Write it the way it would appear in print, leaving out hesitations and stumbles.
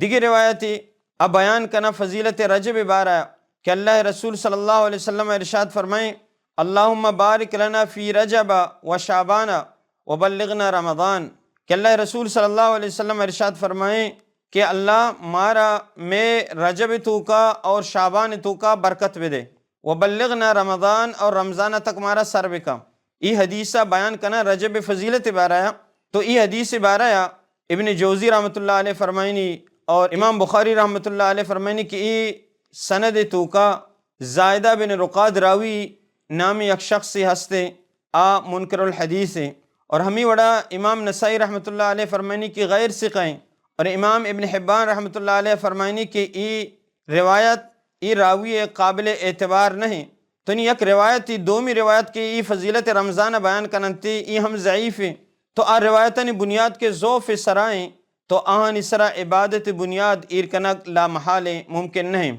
دیگر روایتی اب بیان کنا فضیلت رجب بارہ کہ اللہ رسول صلی اللہ علیہ وسلم ارشاد فرمائیں اللہم بارک لنا فی رجب و شعبان و بلغنا رمضان، کہ اللہ رسول صلی اللہ علیہ وسلم ارشاد فرمائیں کہ اللہ مارا میں رجب تو کا اور شعبان تو کا برکت بھی دے، و بلغنا رمضان اور رمضان تک مارا سر بکا۔ ای حدیثہ بیان کنا رجب فضیلت بارہ تو ای حدیث بارہ ابن جوزی رحمۃ اللہ علیہ فرمائنی اور امام بخاری رحمۃ اللہ علیہ فرمائنی کہ ای سند تو کا زائدہ بن رقاد راوی نامی یک شخص سے ہستے آ منکر الحدیث ہے، اور ہمیں وڑا امام نسائی رحمۃ اللہ علیہ فرمائنی کی غیر ثقہیں، اور امام ابن حبان رحمۃ اللہ علیہ فرمائنی کہ ای روایت ای راوی قابل اعتبار نہیں، تو نہیں یک روایت دومی روایت کی ای فضیلت رمضان بیان کننتی ای ہم ضعیف ہیں، تو آ روایتاً بنیاد کے ضعف سرائیں تو آہن اسرا عبادت بنیاد ایر کنک لا محال ممکن نہیں۔